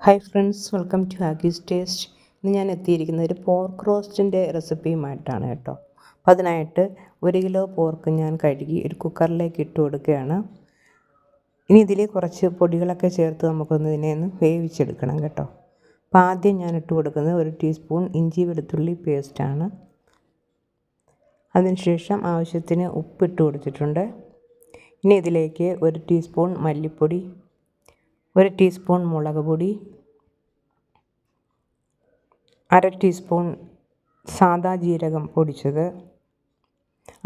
Hi friends, welcome to ആഗീസ് taste. ഇന്ന് ഞാൻ എത്തിയിരിക്കുന്നത് ഒരു പോർക്ക് റോസ്റ്റിൻ്റെ റെസിപ്പിയുമായിട്ടാണ് കേട്ടോ. അപ്പോൾ അതിനായിട്ട് 1 കിലോ പോർക്ക് ഞാൻ കഴുകി ഒരു കുക്കറിലേക്ക് ഇട്ട് കൊടുക്കുകയാണ്. ഇനി ഇതിൽ കുറച്ച് പൊടികളൊക്കെ ചേർത്ത് നമുക്കൊന്ന് ഇതിനെ ഒന്ന് വേവിച്ചെടുക്കണം കേട്ടോ. അപ്പോൾ ആദ്യം ഞാൻ ഇട്ട് കൊടുക്കുന്നത് 1 ടീസ്പൂൺ ഇഞ്ചി വെളുത്തുള്ളി പേസ്റ്റാണ്. അതിനുശേഷം ആവശ്യത്തിന് ഉപ്പിട്ട് കൊടുത്തിട്ടുണ്ട്. ഇനി ഇതിലേക്ക് 1 ടീസ്പൂൺ മല്ലിപ്പൊടി, 1 ടീസ്പൂൺ മുളക് പൊടി, 1/2 ടീസ്പൂൺ സാദാ ജീരകം പൊടിച്ചത്,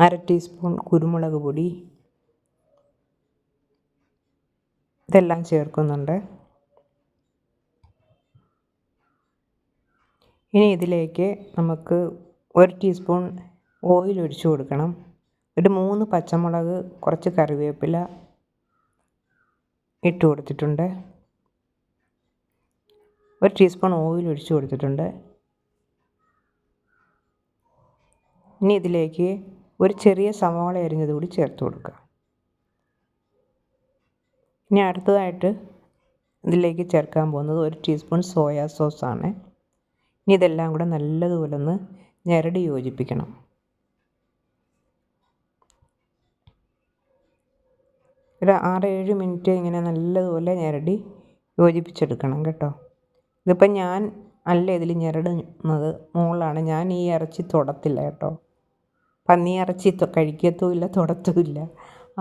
1/2 ടീസ്പൂൺ കുരുമുളക് പൊടി, ഇതെല്ലാം ചേർക്കുന്നുണ്ട്. ഇനി ഇതിലേക്ക് നമുക്ക് 1 ടീസ്പൂൺ ഓയിൽ ഒഴിച്ചു കൊടുക്കണം. ഒരു 3 പച്ചമുളക്, കുറച്ച് കറിവേപ്പില ഇട്ട് കൊടുത്തിട്ടുണ്ട്. 1 ടീസ്പൂൺ ഓയിൽ ഒഴിച്ചു കൊടുത്തിട്ടുണ്ട്. ഇനി ഇതിലേക്ക് ഒരു ചെറിയ സവാള അരിഞ്ഞത് കൂടി ചേർത്ത് കൊടുക്കുക. ഇനി അടുത്തതായിട്ട് ഇതിലേക്ക് ചേർക്കാൻ പോകുന്നത് 1 ടീസ്പൂൺ സോയാ സോസാണ്. ഇനി ഇതെല്ലാം കൂടെ നല്ലതുപോലെ ഒന്ന് ഞെരടി യോജിപ്പിക്കണം. ഒരു 6-7 മിനിറ്റ് ഇങ്ങനെ നല്ലതുപോലെ ഞെരടി യോജിപ്പിച്ചെടുക്കണം കേട്ടോ. ഇതിപ്പം ഞാൻ അല്ല ഇതിൽ ഞെരടുന്നത്, മോളാണ്. ഞാൻ ഈ ഇറച്ചി തൊടത്തില്ല കേട്ടോ. പന്നി ഇറച്ചി കഴിക്കത്തുമില്ല, തൊടത്തുമില്ല.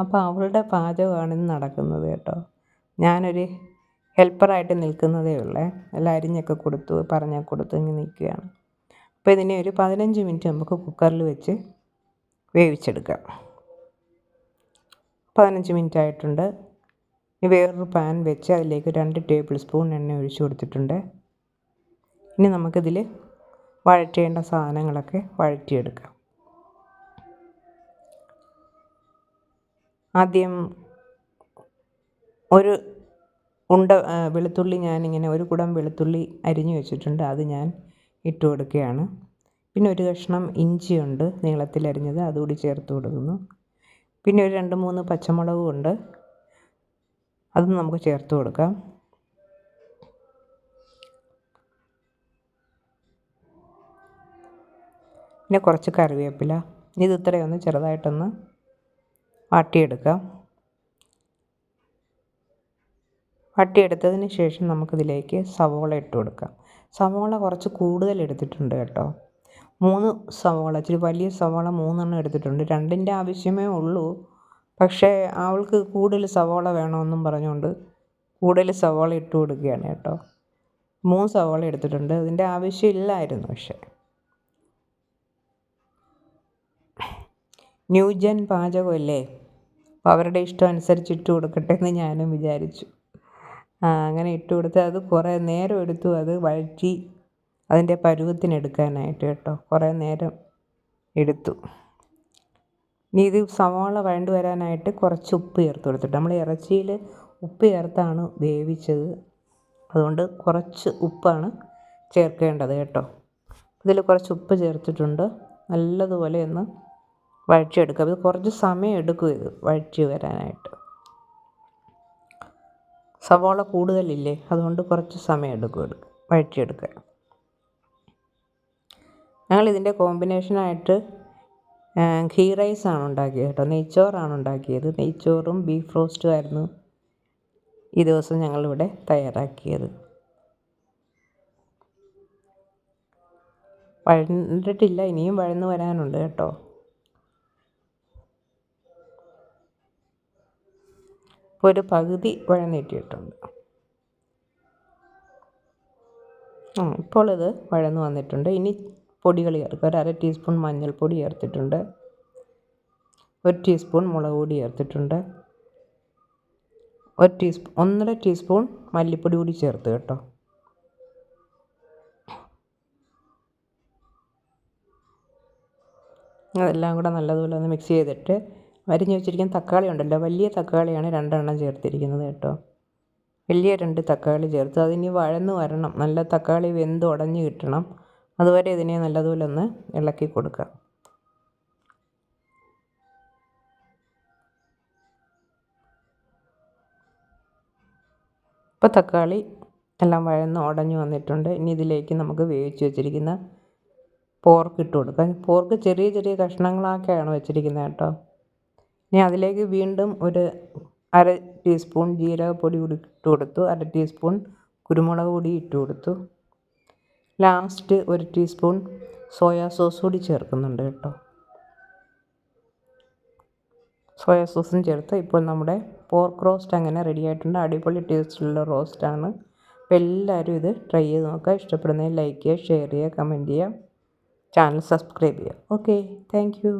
അപ്പോൾ അവളുടെ പാചകമാണ് ഇന്ന് നടക്കുന്നത് കേട്ടോ. ഞാനൊരു ഹെൽപ്പറായിട്ട് നിൽക്കുന്നതേ ഉള്ളേ. എല്ലാം അരിഞ്ഞൊക്കെ കൊടുത്തു, പറഞ്ഞൊക്കെ കൊടുത്ത് ഇങ്ങനെ നിൽക്കുകയാണ്. അപ്പോൾ ഇതിനെ ഒരു 15 മിനിറ്റ് നമുക്ക് കുക്കറിൽ വെച്ച് വേവിച്ചെടുക്കാം. 15 മിനിറ്റ് ആയിട്ടുണ്ട്. ഇനി വേറൊരു പാൻ വെച്ച് അതിലേക്ക് 2 ടേബിൾ സ്പൂൺ എണ്ണ ഒഴിച്ചു കൊടുത്തിട്ടുണ്ട്. ഇനി നമുക്കിതിൽ വഴറ്റേണ്ട സാധനങ്ങളൊക്കെ വഴറ്റിയെടുക്കാം. ആദ്യം ഒരു വെളുത്തുള്ളി, ഞാനിങ്ങനെ 1 കുടം വെളുത്തുള്ളി അരിഞ്ഞു വെച്ചിട്ടുണ്ട്, അത് ഞാൻ ഇട്ട് കൊടുക്കുകയാണ്. പിന്നെ ഒരു കഷ്ണം ഇഞ്ചിയുണ്ട് നീളത്തിൽ അരിഞ്ഞത്, അതുകൂടി ചേർത്ത് കൊടുക്കുന്നു. പിന്നെ ഒരു 2-3 പച്ചമുളകും ഉണ്ട്, അതും നമുക്ക് ചേർത്ത് കൊടുക്കാം. പിന്നെ കുറച്ച് കറിവേപ്പില. ഇത് ഇത്രയൊന്ന് ചെറുതായിട്ടൊന്ന് വാട്ടിയെടുക്കാം. വാട്ടിയെടുത്തതിന് ശേഷം നമുക്കിതിലേക്ക് സവോള ഇട്ട് കൊടുക്കാം. സവോള കുറച്ച് കൂടുതൽ എടുത്തിട്ടുണ്ട് കേട്ടോ. 3 സവോള, ഇച്ചിരി വലിയ സവോള 3 എടുത്തിട്ടുണ്ട്. 2ൻ്റെ ആവശ്യമേ ഉള്ളൂ. പക്ഷേ അവൾക്ക് കൂടുതൽ സവോള വേണമെന്നും പറഞ്ഞുകൊണ്ട് കൂടുതൽ സവോള ഇട്ട് കൊടുക്കുകയാണ് കേട്ടോ. 3 സവോള എടുത്തിട്ടുണ്ട്. അതിൻ്റെ ആവശ്യമില്ലായിരുന്നു. പക്ഷേ ന്യൂജൻ പാചകമല്ലേ, അപ്പോൾ അവരുടെ ഇഷ്ടം അനുസരിച്ച് ഇട്ട് കൊടുക്കട്ടെ എന്ന് ഞാനും വിചാരിച്ചു. അങ്ങനെ ഇട്ട് കൊടുത്ത് അത് കുറേ നേരം എടുത്തു അത് വഴറ്റി അതിൻ്റെ പരുവത്തിനെടുക്കാനായിട്ട് കേട്ടോ. കുറേ നേരം എടുത്തു. ഇനി ഇത് സവാള വഴണ്ട് വരാനായിട്ട് കുറച്ച് ഉപ്പ് ചേർത്ത് കൊടുത്തിട്ട്, നമ്മൾ ഇറച്ചിയിൽ ഉപ്പ് ചേർത്താണ് വേവിച്ചത്, അതുകൊണ്ട് കുറച്ച് ഉപ്പാണ് ചേർക്കേണ്ടത് കേട്ടോ. ഇതിൽ കുറച്ച് ഉപ്പ് ചേർത്തിട്ടുണ്ട്. നല്ലതുപോലെ ഒന്ന് വഴറ്റിയെടുക്കുക. ഇത് കുറച്ച് സമയം എടുക്കും ഇത് വഴറ്റി വരാനായിട്ട്. സവാള കൂടുതലില്ലേ, അതുകൊണ്ട് കുറച്ച് സമയം എടുക്കും വഴറ്റിയെടുക്കാൻ. ഞങ്ങളിതിൻ്റെ കോമ്പിനേഷനായിട്ട് ഘീ റൈസാണ് ഉണ്ടാക്കിയത് കേട്ടോ. നെയ്ച്ചോറാണ് ഉണ്ടാക്കിയത്. നെയ്ച്ചോറും ബീഫ് റോസ്റ്റും ആയിരുന്നു ഈ ദിവസം ഞങ്ങളിവിടെ തയ്യാറാക്കിയത്. വഴണ്ടിട്ടില്ല, ഇനിയും വഴന്ന് വരാനുണ്ട് കേട്ടോ. ഇപ്പോൾ ഒരു പകുതി വഴന്നിട്ടിട്ടുണ്ട്. ഇപ്പോൾ ഇത് വഴന്ന് വന്നിട്ടുണ്ട്. ഇനി പൊടികൾ ചേർക്കുക. ഒരു 1/2 ടീസ്പൂൺ മഞ്ഞൾപ്പൊടി ചേർത്തിട്ടുണ്ട്. 1 ടീസ്പൂൺ മുളക് പൊടി ചേർത്തിട്ടുണ്ട്. 1.5 ടീസ്പൂൺ മല്ലിപ്പൊടി കൂടി ചേർത്ത് കേട്ടോ. അതെല്ലാം കൂടെ നല്ലതുപോലെ ഒന്ന് മിക്സ് ചെയ്തിട്ട് അരിഞ്ഞ് വെച്ചിരിക്കുന്ന തക്കാളി ഉണ്ടല്ലോ, വലിയ തക്കാളിയാണ് 2 എണ്ണം ചേർത്തിരിക്കുന്നത് കേട്ടോ. വലിയ 2 തക്കാളി ചേർത്ത് അതിനി വഴന്ന് വരണം. നല്ല തക്കാളി വെന്ത് ഉടഞ്ഞ് കിട്ടണം. അതുവരെ ഇതിനെ നല്ലതുപോലെ ഒന്ന് ഇളക്കി കൊടുക്കാം. ഇപ്പോൾ തക്കാളി എല്ലാം വഴന്ന് ഉടഞ്ഞ് വന്നിട്ടുണ്ട്. ഇനി ഇതിലേക്ക് നമുക്ക് വേവിച്ച് വെച്ചിരിക്കുന്ന പോർക്ക് ഇട്ട് കൊടുക്കാം. പോർക്ക് ചെറിയ ചെറിയ കഷ്ണങ്ങളാക്കിയാണ് വെച്ചിരിക്കുന്നത് കേട്ടോ. ഇനി അതിലേക്ക് വീണ്ടും ഒരു 1/2 ടീസ്പൂൺ ജീരകപ്പൊടി കൂടി ഇട്ട് കൊടുത്തു. 1/2 ടീസ്പൂൺ കുരുമുളക് പൊടി ഇട്ട് കൊടുത്തു. ലാസ്റ്റ് 1 ടീസ്പൂൺ സോയാ സോസ് കൂടി ചേർക്കുന്നുണ്ട് കേട്ടോ. സോയാ സോസും ചേർത്ത് ഇപ്പോൾ നമ്മുടെ പോർക്ക് റോസ്റ്റ് അങ്ങനെ റെഡി ആയിട്ടുണ്ട്. അടിപൊളി ടേസ്റ്റുള്ള റോസ്റ്റാണ്. അപ്പോൾ എല്ലാവരും ഇത് ട്രൈ ചെയ്ത് നോക്കുക. ഇഷ്ടപ്പെടുന്നതിൽ ലൈക്ക് ചെയ്യുക, ഷെയർ ചെയ്യുക, കമൻറ്റ് ചെയ്യുക, ചാനൽ സബ്സ്ക്രൈബ് ചെയ്യുക. Okay, thank you.